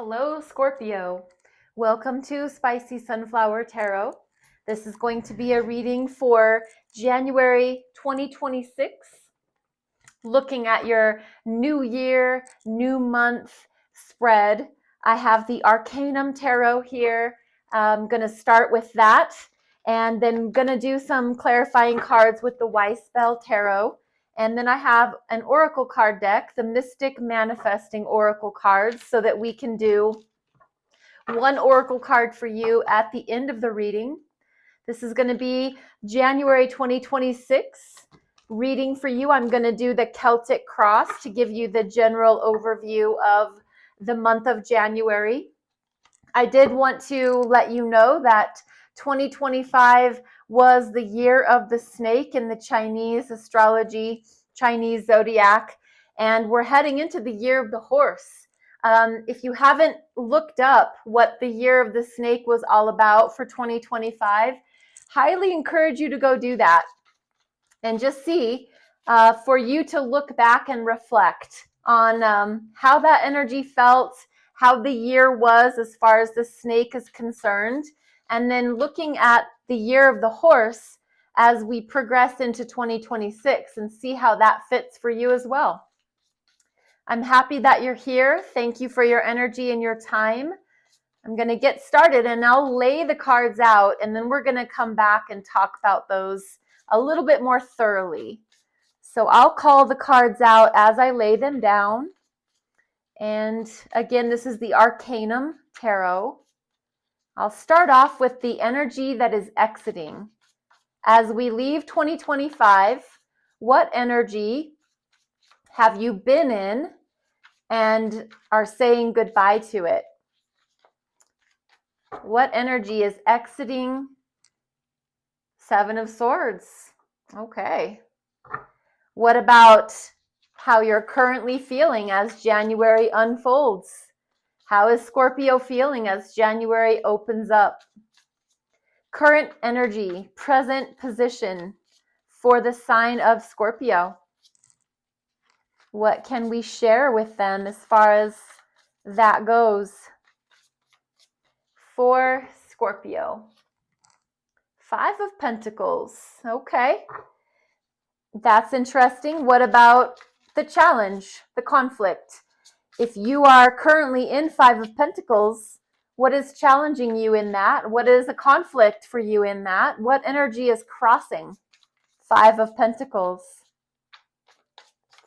Hello, Scorpio. Welcome to Spicy Sunflower Tarot. This is going to be a reading for January 2026, looking at your new year, new month spread. I have the Arcanum Tarot here. I'm going to start with that and then going to do some clarifying cards with the Wise Spell Tarot. And then I have an oracle card deck, the Mystic Manifesting Oracle cards, so that we can do one oracle card for you at the end of the reading. This is going to be January 2026 reading for you. I'm going to do the Celtic Cross to give you the general overview of the month of January. I did want to let you know that 2025 was the year of the snake in the Chinese astrology, Chinese zodiac, and we're heading into the year of the horse. If you haven't looked up what the year of the snake was all about for 2025, highly encourage you to go do that and just see for you to look back and reflect on how that energy felt, how the year was as far as the snake is concerned, and then looking at the year of the horse as we progress into 2026 and see how that fits for you as well. I'm happy that you're here. Thank you for your energy and your time. I'm going to get started and I'll lay the cards out and then we're going to come back and talk about those a little bit more thoroughly. So I'll call the cards out as I lay them down. And again, this is the Arcanum Tarot. I'll start off with the energy that is exiting. As we leave 2025, what energy have you been in and are saying goodbye to it? What energy is exiting? Seven of Swords. Okay. What about how you're currently feeling as January unfolds? How is Scorpio feeling as January opens up? Current energy, present position for the sign of Scorpio. What can we share with them as far as that goes? For Scorpio. Five of Pentacles. Okay. That's interesting. What about the challenge, the conflict? If you are currently in Five of Pentacles, what is challenging you in that? What is a conflict for you in that? What energy is crossing? Five of Pentacles.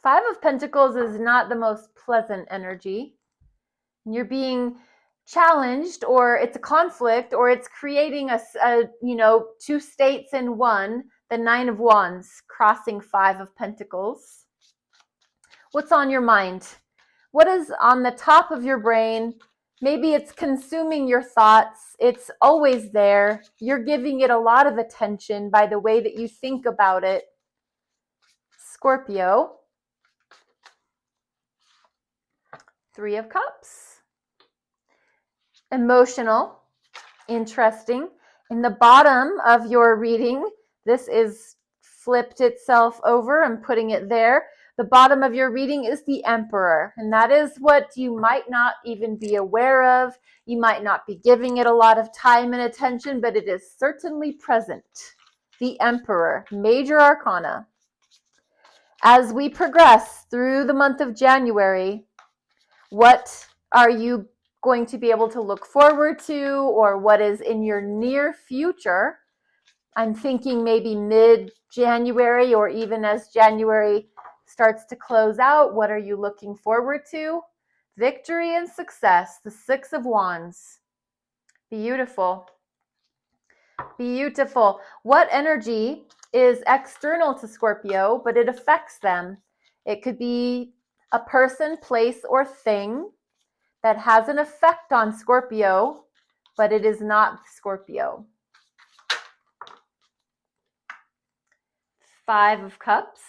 Five of Pentacles is not the most pleasant energy. You're being challenged, or it's a conflict, or it's creating a two states in one. The Nine of Wands crossing Five of Pentacles. What's on your mind? What is on the top of your brain? Maybe it's consuming your thoughts. It's always there. You're giving it a lot of attention by the way that you think about it. Scorpio. Three of Cups. Emotional. Interesting. In the bottom of your reading, this is flipped itself over. I'm putting it there. The bottom of your reading is the Emperor, and that is what you might not even be aware of. You might not be giving it a lot of time and attention, but it is certainly present. The Emperor, major arcana. As we progress through the month of January, what are you going to be able to look forward to, or what is in your near future? I'm thinking maybe mid-January, or even as January starts to close out, what are you looking forward to? Victory and success, the Six of Wands. Beautiful. Beautiful. What energy is external to Scorpio, but it affects them? It could be a person, place, or thing that has an effect on Scorpio, but it is not Scorpio. Five of Cups.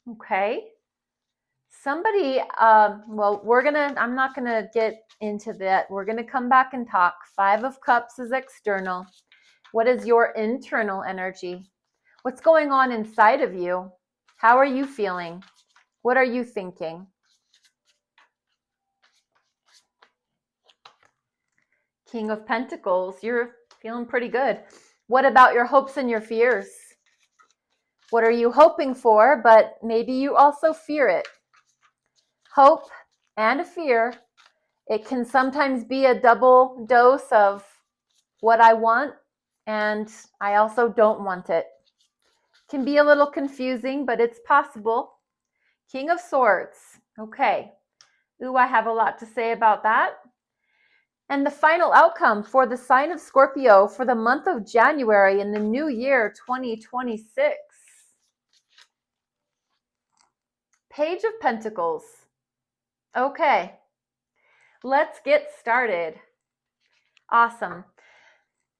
Okay. Somebody, I'm not going to get into that. We're going to come back and talk. Five of Cups is external. What is your internal energy? What's going on inside of you? How are you feeling? What are you thinking? King of Pentacles, you're feeling pretty good. What about your hopes and your fears? What are you hoping for, but maybe you also fear it? Hope and a fear. It can sometimes be a double dose of what I want, and I also don't want it. Can be a little confusing, but it's possible. King of Swords. Okay. Ooh, I have a lot to say about that. And the final outcome for the sign of Scorpio for the month of January in the new year 2026. Page of Pentacles. Okay. Let's get started. Awesome.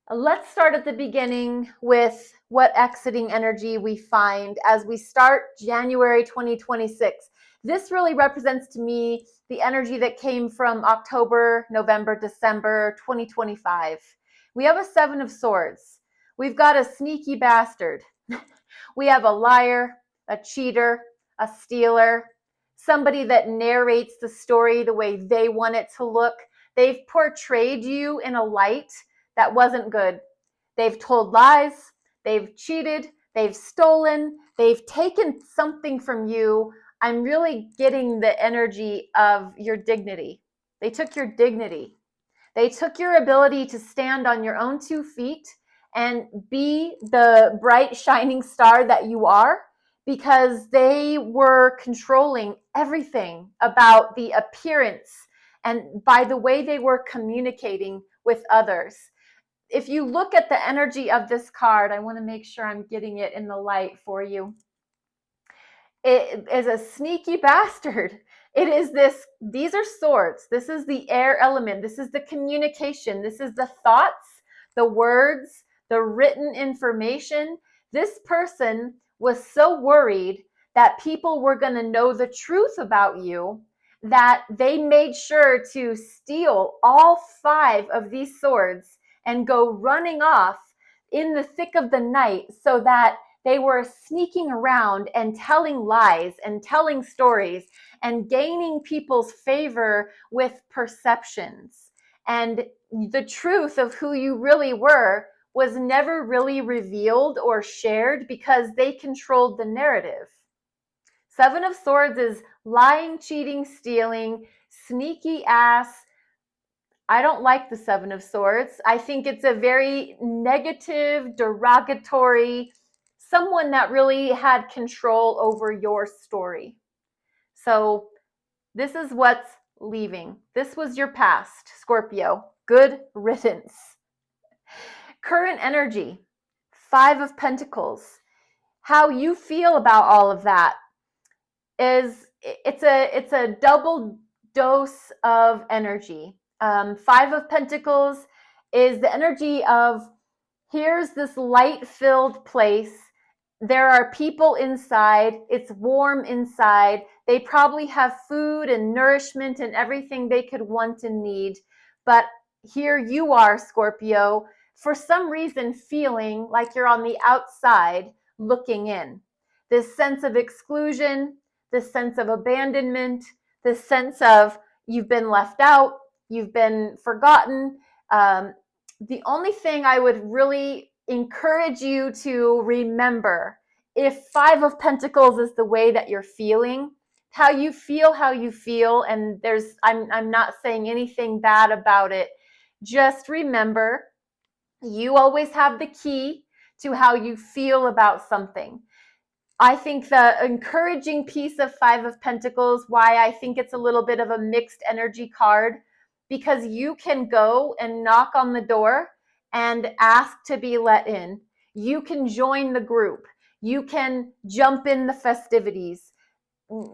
Let's start at the beginning with what exiting energy we find as we start January 2026. This really represents to me the energy that came from October, November, December 2025. We have a Seven of Swords. We've got a sneaky bastard. We have a liar, a cheater, a stealer, somebody that narrates the story the way they want it to look. They've portrayed you in a light that wasn't good. They've told lies, they've cheated, they've stolen, they've taken something from you. I'm really getting the energy of your dignity. They took your dignity. They took your ability to stand on your own 2 feet and be the bright, shining star that you are, because they were controlling everything about the appearance and by the way they were communicating with others. If you look at the energy of this card, I want to make sure I'm getting it in the light for you. It is a sneaky bastard. It is these are swords. This is the air element. This is the communication. This is the thoughts, the words, the written information. This person was so worried that people were going to know the truth about you that they made sure to steal all 5 of these swords and go running off in the thick of the night so that they were sneaking around and telling lies and telling stories and gaining people's favor with perceptions. And the truth of who you really were was never really revealed or shared because they controlled the narrative. Seven of Swords is lying, cheating, stealing, sneaky ass. I don't like the Seven of Swords. I think it's a very negative, derogatory, someone that really had control over your story. So this is what's leaving. This was your past, Scorpio. Good riddance. Current energy, 5 of Pentacles. How you feel about all of that is it's a double dose of energy. 5 of Pentacles is the energy of, here's this light-filled place. There are people inside. It's warm inside. They probably have food and nourishment and everything they could want and need. But here you are, Scorpio, for some reason feeling like you're on the outside looking in. This sense of exclusion, this sense of abandonment, this sense of you've been left out, you've been forgotten. The only thing I would really encourage you to remember, if 5 of Pentacles is the way that you're feeling, how you feel, and I'm not saying anything bad about it. Just remember, you always have the key to how you feel about something. I think the encouraging piece of 5 of Pentacles, why I think it's a little bit of a mixed energy card, because you can go and knock on the door and ask to be let in. You can join the group. You can jump in the festivities.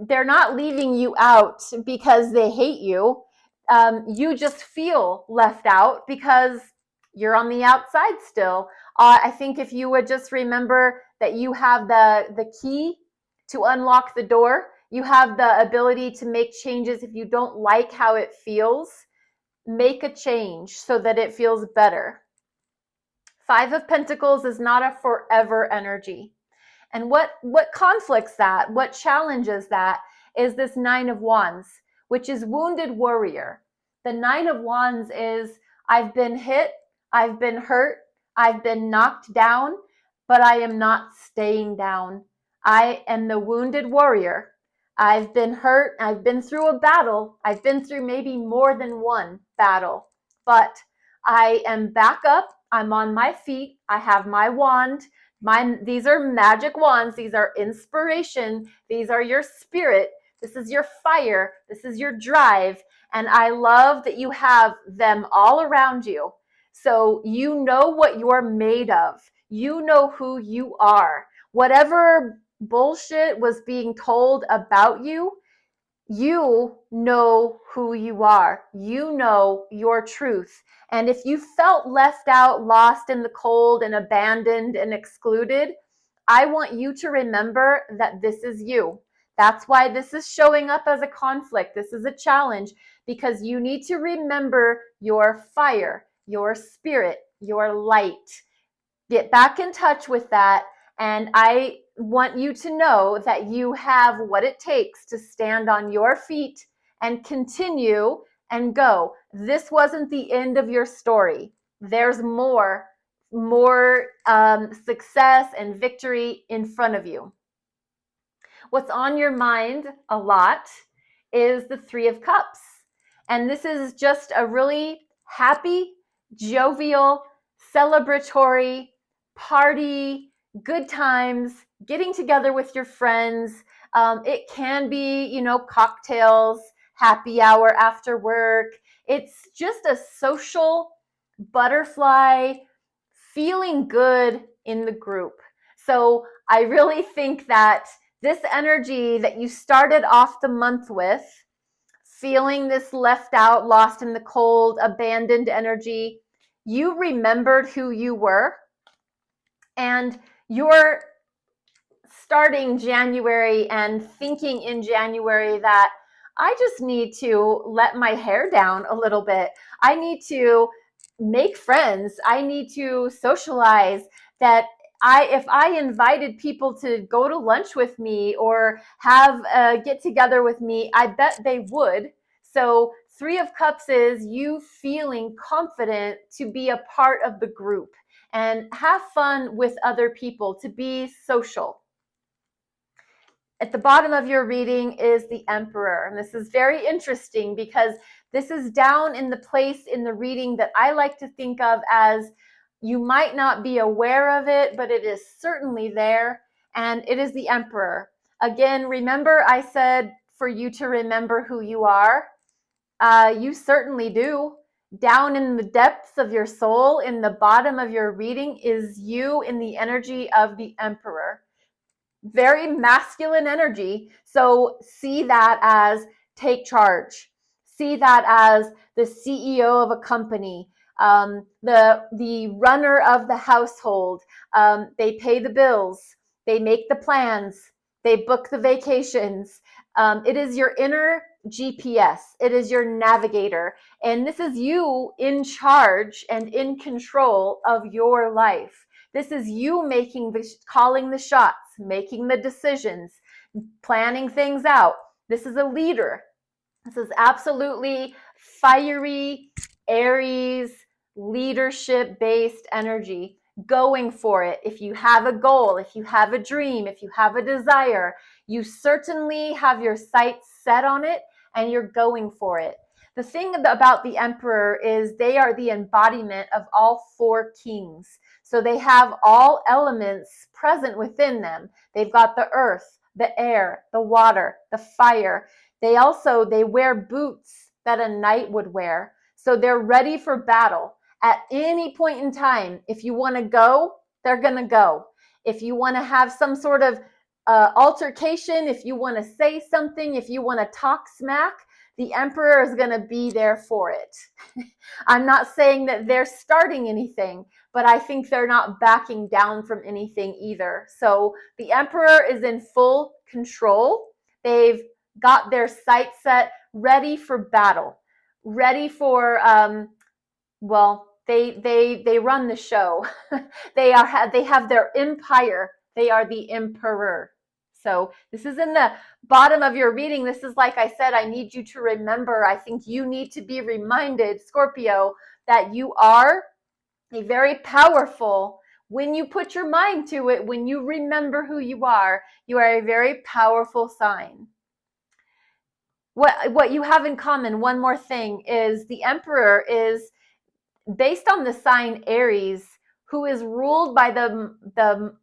They're not leaving you out because they hate you. You just feel left out because you're on the outside still. I think if you would just remember that you have the key to unlock the door, you have the ability to make changes. If you don't like how it feels, make a change so that it feels better. 5 of Pentacles is not a forever energy. And what conflicts that, what challenges that, is this 9 of Wands, which is wounded warrior. The 9 of Wands is, I've been hit, I've been hurt, I've been knocked down, but I am not staying down. I am the wounded warrior. I've been hurt, I've been through a battle, I've been through maybe more than one battle, but I am back up, I'm on my feet, I have my wand. These are magic wands, these are inspiration, these are your spirit, this is your fire, this is your drive, and I love that you have them all around you. So you know what you're made of. You know who you are. Whatever bullshit was being told about you, you know who you are. You know your truth. And if you felt left out, lost in the cold, and abandoned and excluded, I want you to remember that this is you. That's why this is showing up as a conflict. This is a challenge because you need to remember your fire, your spirit, your light. Get back in touch with that. And I want you to know that you have what it takes to stand on your feet and continue and go. This wasn't the end of your story. There's more success and victory in front of you. What's on your mind a lot is the Three of Cups. And this is just a really happy, jovial, celebratory party, good times, getting together with your friends. It can be, cocktails, happy hour after work. It's just a social butterfly feeling good in the group. So I really think that this energy that you started off the month with, feeling this left out, lost in the cold, abandoned energy, you remembered who you were, and you're starting January and thinking in January that I just need to let my hair down a little bit. I need to make friends. I need to socialize. That if I invited people to go to lunch with me or have a get together with me, I bet they would. So Three of Cups is you feeling confident to be a part of the group and have fun with other people, to be social. At the bottom of your reading is the Emperor. And this is very interesting because this is down in the place in the reading that I like to think of as you might not be aware of it, but it is certainly there. And it is the Emperor. Again, remember I said for you to remember who you are. You certainly do. Down in the depths of your soul, in the bottom of your reading, is you in the energy of the Emperor. Very masculine energy. So see that as take charge. See that as the CEO of a company, the runner of the household. They pay the bills. They make the plans. They book the vacations. It is your inner GPS. It is your navigator. And this is you in charge and in control of your life. This is you calling the shots, making the decisions, planning things out. This is a leader. This is absolutely fiery, Aries, leadership-based energy. Going for it. If you have a goal, if you have a dream, if you have a desire, you certainly have your sights set on it and you're going for it. The thing about the Emperor is they are the embodiment of all four kings. So they have all elements present within them. They've got the earth, the air, the water, the fire. They wear boots that a knight would wear. So they're ready for battle. At any point in time, if you want to go, they're going to go. If you want to have some sort of altercation, if you want to say something, if you want to talk smack, the Emperor is going to be there for it. I'm not saying that they're starting anything, but I think they're not backing down from anything either. So the Emperor is in full control. They've got their sights set, ready for battle, ready for, they run the show. They have their empire. They are the emperor. So this is in the bottom of your reading. This is, like I said, I need you to remember. I think you need to be reminded, Scorpio, that you are a very powerful, when you put your mind to it, when you remember who you are a very powerful sign. What you have in common, one more thing, is the Emperor is based on the sign Aries, who is ruled by the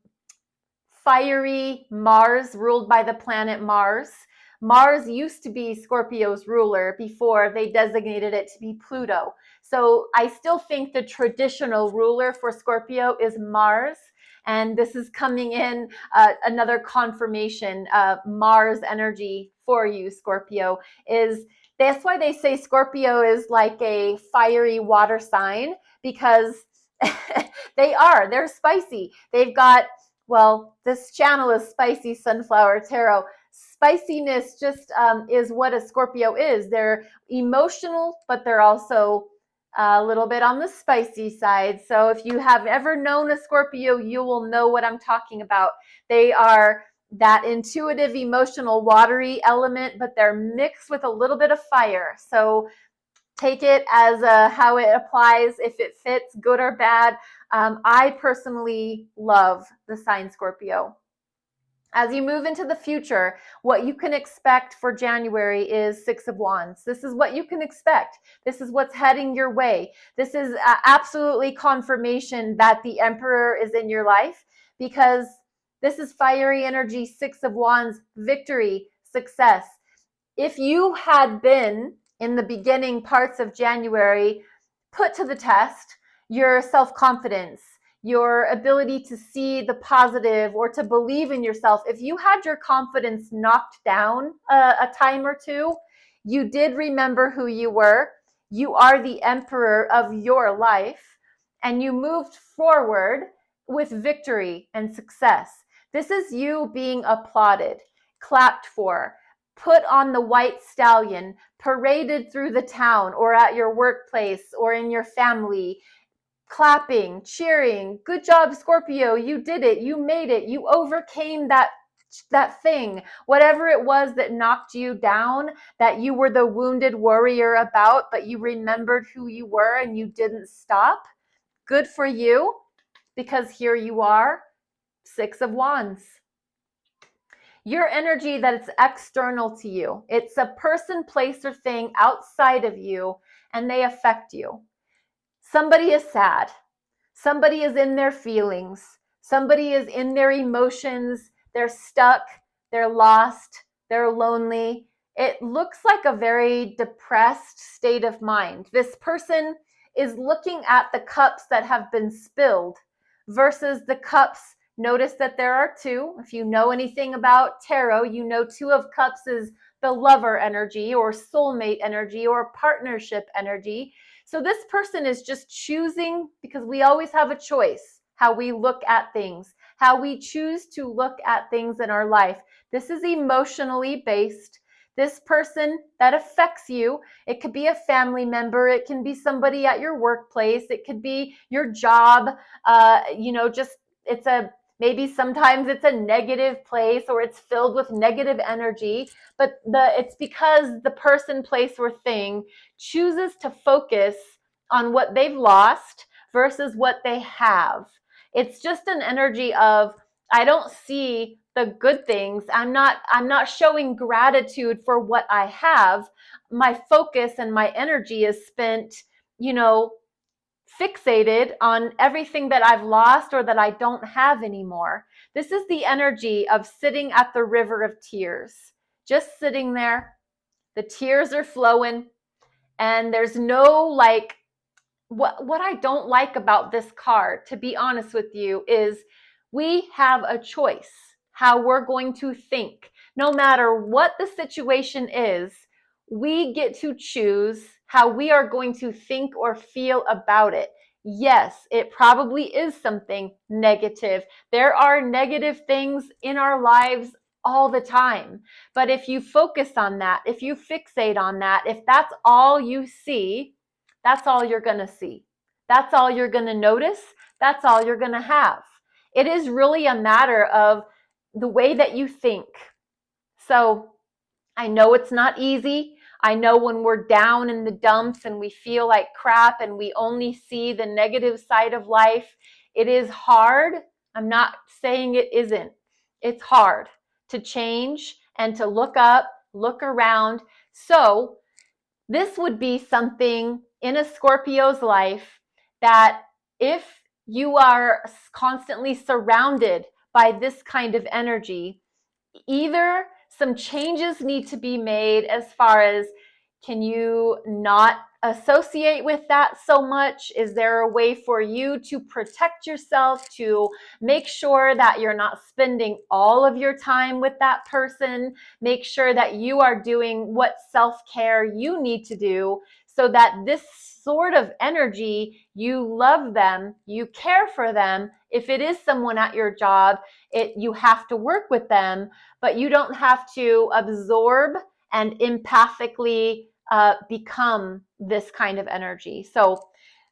fiery Mars, ruled by the planet Mars. Mars used to be Scorpio's ruler before they designated it to be Pluto. So I still think the traditional ruler for Scorpio is Mars. And this is coming in another confirmation of Mars energy for you, Scorpio. That's why they say Scorpio is like a fiery water sign, because they're spicy. They've got, well, this channel is Spicy Sunflower Tarot. Spiciness just is what a Scorpio is. They're emotional, but they're also a little bit on the spicy side. So if you have ever known a Scorpio, you will know what I'm talking about. They are that intuitive, emotional, watery element, but they're mixed with a little bit of fire. So take it as how it applies, if it fits, good or bad. I personally love the sign Scorpio. As you move into the future, what you can expect for January is Six of Wands. This is what you can expect. This is what's heading your way. This is absolutely confirmation that the Emperor is in your life, because this is fiery energy, Six of Wands, victory, success. If you had been in the beginning parts of January put to the test, your self-confidence, your ability to see the positive or to believe in yourself, if you had your confidence knocked down a time or two, you did remember who you were. You are the emperor of your life, and you moved forward with victory and success. This is you being applauded, clapped for, put on the white stallion, paraded through the town or at your workplace or in your family, clapping, cheering. Good job, Scorpio. You did it. You made it. You overcame that thing, whatever it was that knocked you down, that you were the wounded warrior about, but you remembered who you were and you didn't stop. Good for you, because here you are, Six of Wands. Your energy that it's external to you. It's a person, place, or thing outside of you, and they affect you. Somebody is sad. Somebody is in their feelings. Somebody is in their emotions. They're stuck. They're lost. They're lonely. It looks like a very depressed state of mind. This person is looking at the cups that have been spilled versus the cups. Notice that there are two. If you know anything about tarot, you know Two of Cups is the lover energy or soulmate energy or partnership energy. So this person is just choosing, because we always have a choice how we look at things, how we choose to look at things in our life. This is emotionally based. This person that affects you, it could be a family member, it can be somebody at your workplace, it could be your job, just maybe sometimes it's a negative place or it's filled with negative energy, but it's because the person, place, or thing chooses to focus on what they've lost versus what they have. It's just an energy of, I don't see the good things. I'm not showing gratitude for what I have. My focus and my energy is spent, fixated on everything that I've lost or that I don't have anymore. This is the energy of sitting at the river of tears, just sitting there. The tears are flowing, and there's no what I don't like about this card, to be honest with you, is we have a choice how we're going to think. No matter what the situation is, we get to choose how we are going to think or feel about it. Yes, it probably is something negative. There are negative things in our lives all the time. But if you focus on that, if you fixate on that, if that's all you see, that's all you're going to see. That's all you're going to notice. That's all you're going to have. It is really a matter of the way that you think. So I know it's not easy. I know when we're down in the dumps and we feel like crap and we only see the negative side of life, it is hard. I'm not saying it isn't. It's hard to change and to look up, look around. So this would be something in a Scorpio's life that if you are constantly surrounded by this kind of energy, either some changes need to be made as far as, can you not associate with that so much? Is there a way for you to protect yourself, to make sure that you're not spending all of your time with that person? Make sure that you are doing what self-care you need to do so that this sort of energy, you love them, you care for them. If it is someone at your job, you have to work with them, but you don't have to absorb and empathically become this kind of energy. So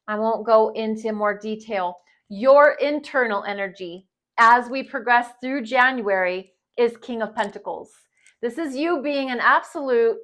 I won't go into more detail. Your internal energy as we progress through January is King of Pentacles. This is you being an absolute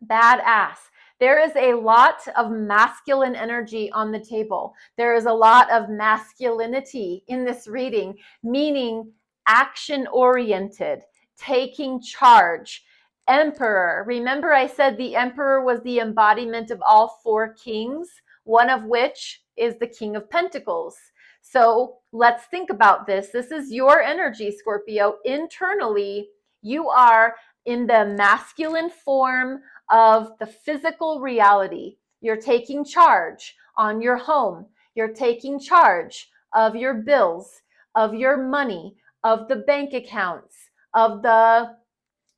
badass. There is a lot of masculine energy on the table. There is a lot of masculinity in this reading, meaning action-oriented, taking charge. Emperor. Remember I said the Emperor was the embodiment of all four kings, one of which is the King of Pentacles. So let's think about this. This is your energy, Scorpio. Internally, you are in the masculine form of the physical reality. You're taking charge on your home. You're taking charge of your bills, of your money, of the bank accounts, of the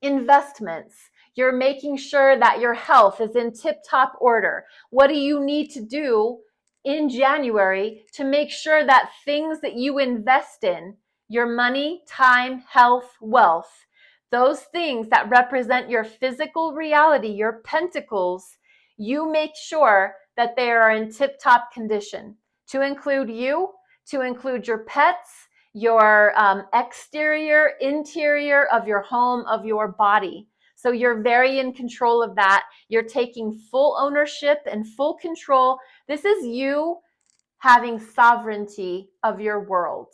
investments. You're making sure that your health is in tip-top order. What do you need to do in January to make sure that things that you invest in, your money, time, health, wealth, those things that represent your physical reality, your pentacles, you make sure that they are in tip-top condition, to include you, to include your pets, your exterior, interior of your home, of your body. So you're very in control of that. You're taking full ownership and full control. This is you having sovereignty of your world.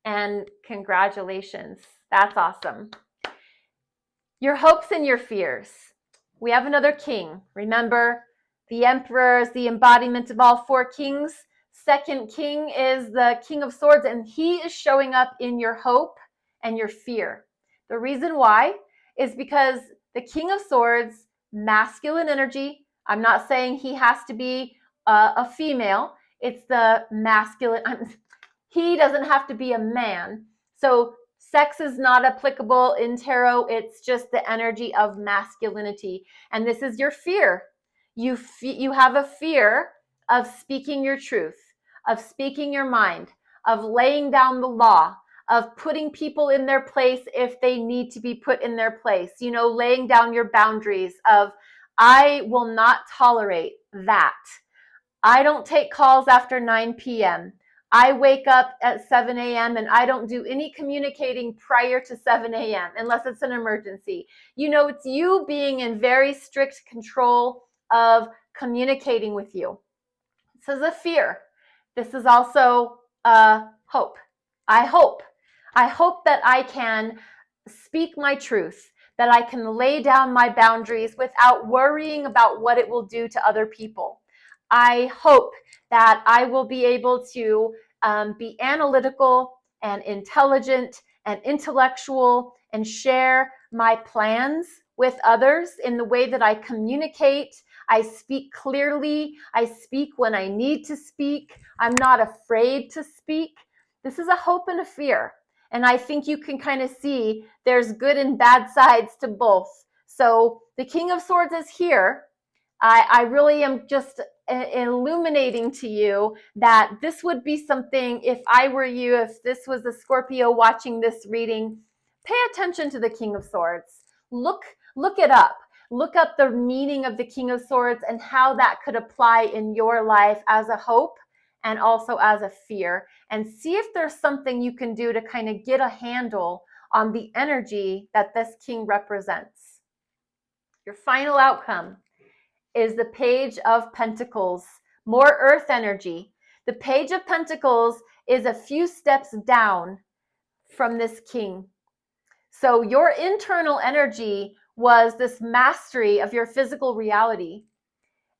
And congratulations. That's awesome. Your hopes and your fears. We have another king. Remember, the emperor is the embodiment of all four kings. Second king is the King of Swords, and he is showing up in your hope and your fear. The reason why is because the King of Swords, masculine energy. I'm not saying he has to be a female. It's the masculine. He doesn't have to be a man. So sex is not applicable in tarot. It's just the energy of masculinity. And this is your fear. You have a fear of speaking your truth, of speaking your mind, of laying down the law, of putting people in their place if they need to be put in their place. You know, laying down your boundaries of, I will not tolerate that. I don't take calls after 9 p.m. I wake up at 7 a.m. and I don't do any communicating prior to 7 a.m. unless it's an emergency. You know, it's you being in very strict control of communicating with you. This is a fear. This is also a hope. I hope that I can speak my truth, that I can lay down my boundaries without worrying about what it will do to other people. I hope that I will be able to be analytical and intelligent and intellectual and share my plans with others in the way that I communicate. I speak clearly. I speak when I need to speak. I'm not afraid to speak. This is a hope and a fear. And I think you can kind of see there's good and bad sides to both. So the King of Swords is here. I really am just illuminating to you that this would be something, if I were you, if this was a Scorpio watching this reading, pay attention to the King of Swords. Look it up. Look up the meaning of the King of Swords and how that could apply in your life as a hope and also as a fear, and see if there's something you can do to kind of get a handle on the energy that this king represents. Your final outcome is the Page of Pentacles, more earth energy. The Page of Pentacles is a few steps down from this king. So your internal energy was this mastery of your physical reality.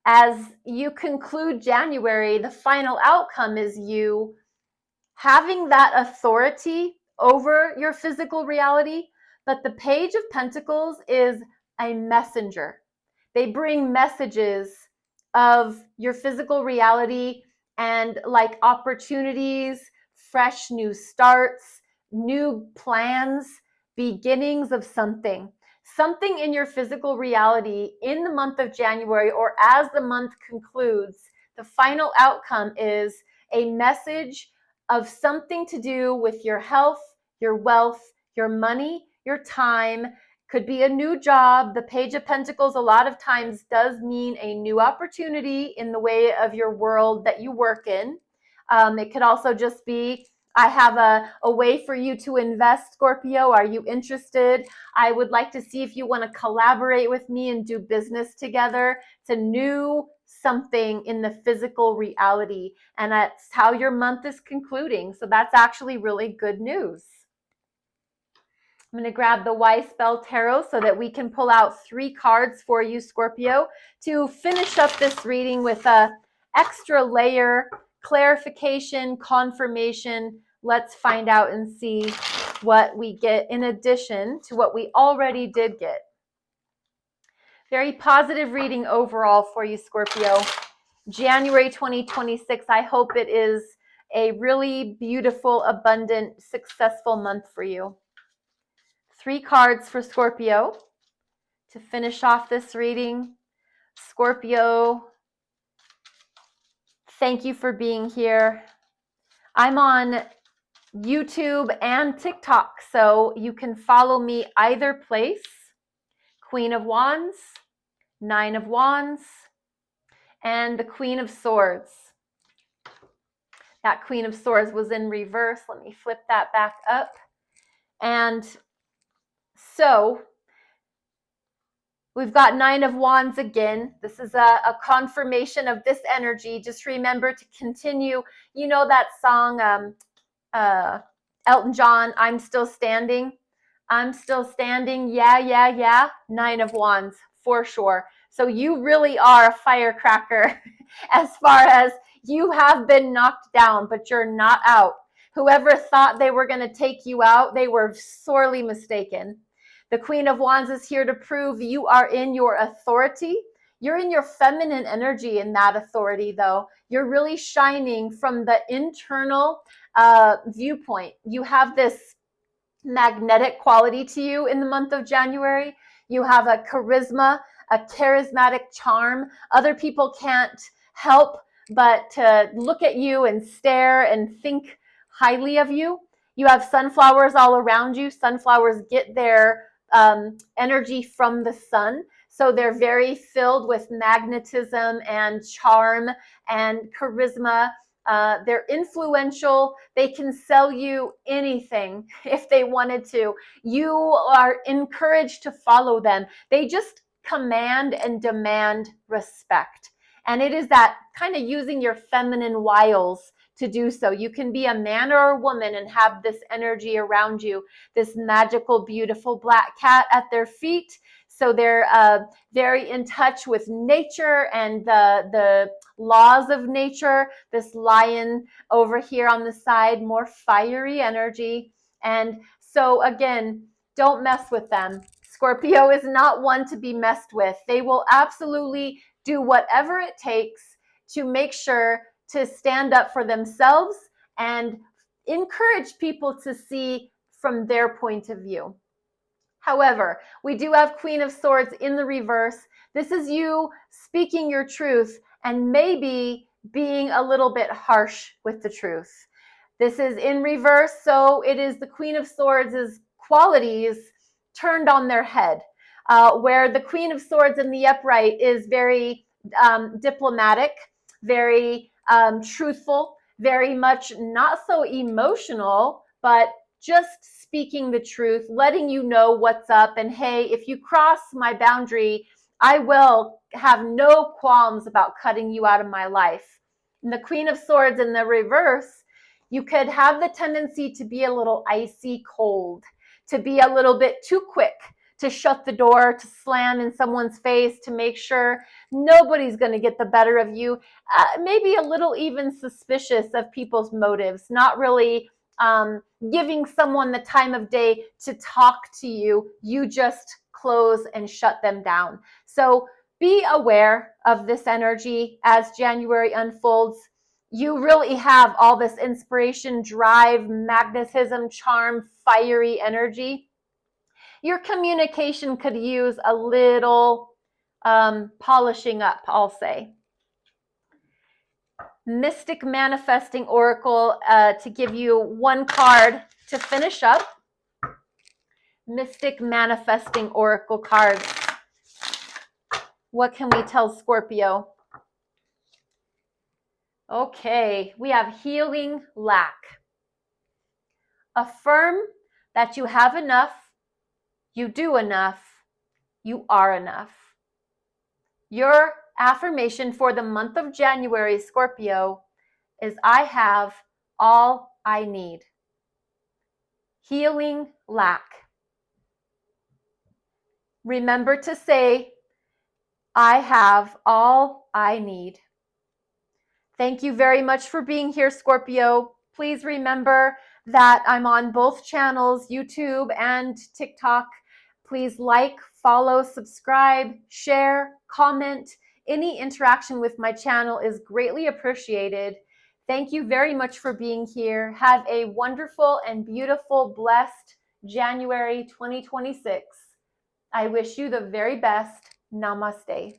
As you conclude January, the final outcome is you having that authority over your physical reality. But the Page of Pentacles is a messenger. They bring messages of your physical reality and like opportunities, fresh new starts, new plans, beginnings of something. Something in your physical reality in the month of January, or as the month concludes, the final outcome is a message of something to do with your health, your wealth, your money, your time. Could be a new job. The Page of Pentacles a lot of times does mean a new opportunity in the way of your world that you work in. It could also just be, I have a way for you to invest, Scorpio. Are you interested? I would like to see if you want to collaborate with me and do business together. It's a new something in the physical reality, and that's how your month is concluding. So that's actually really good news. I'm going to grab the Y Spell Tarot so that we can pull out 3 cards for you, Scorpio, to finish up this reading with a extra layer, clarification, confirmation. Let's find out and see what we get in addition to what we already did get. Very positive reading overall for you, Scorpio. January 2026, I hope it is a really beautiful, abundant, successful month for you. 3 cards for Scorpio to finish off this reading. Scorpio, thank you for being here. I'm on YouTube and TikTok, so you can follow me either place. Queen of Wands, 9 of Wands, and the Queen of Swords. That Queen of Swords was in reverse. Let me flip that back up. And so we've got 9 of Wands again. This is a confirmation of this energy. Just remember to continue. You know that song, Elton John, I'm Still Standing? I'm still standing. Yeah, yeah, yeah. 9 of Wands, for sure. So you really are a firecracker as far as you have been knocked down, but you're not out. Whoever thought they were going to take you out, they were sorely mistaken. The Queen of Wands is here to prove you are in your authority. You're in your feminine energy in that authority, though. You're really shining from the internal viewpoint. You have this magnetic quality to you in the month of January. You have a charisma, a charismatic charm. Other people can't help but to look at you and stare and think highly of you. You have sunflowers all around you. Sunflowers get their energy from the sun. So they're very filled with magnetism and charm and charisma. They're influential. They can sell you anything if they wanted to. You are encouraged to follow them. They just command and demand respect. And it is that kind of using your feminine wiles to do so. You can be a man or a woman and have this energy around you, this magical, beautiful black cat at their feet. So they're very in touch with nature and the laws of nature. This lion over here on the side, more fiery energy. And so again, don't mess with them. Scorpio is not one to be messed with. They will absolutely do whatever it takes to make sure to stand up for themselves and encourage people to see from their point of view. However, we do have Queen of Swords in the reverse. This is you speaking your truth and maybe being a little bit harsh with the truth. This is in reverse, so it is the Queen of Swords' qualities turned on their head, where the Queen of Swords in the upright is very diplomatic, very truthful, very much not so emotional, but just speaking the truth, letting you know what's up. And hey, if you cross my boundary, I will have no qualms about cutting you out of my life. And the Queen of Swords in the reverse, you could have the tendency to be a little icy cold, to be a little bit too quick to shut the door, to slam in someone's face, to make sure nobody's going to get the better of you. Maybe a little even suspicious of people's motives, not really giving someone the time of day to talk to you. You just close and shut them down. So be aware of this energy as January unfolds. You really have all this inspiration, drive, magnetism, charm, fiery energy. Your communication could use a little polishing up, I'll say. Mystic Manifesting Oracle, to give you one card to finish up. Mystic Manifesting Oracle cards. What can we tell Scorpio? Okay, we have Healing Lack. Affirm that you have enough, you do enough, you are enough. Your affirmation for the month of January, Scorpio, is I have all I need. Healing lack. Remember to say, I have all I need. Thank you very much for being here, Scorpio. Please remember that I'm on both channels, YouTube and TikTok. Please like, follow, subscribe, share, comment. Any interaction with my channel is greatly appreciated. Thank you very much for being here. Have a wonderful and beautiful, blessed January 2026. I wish you the very best. Namaste.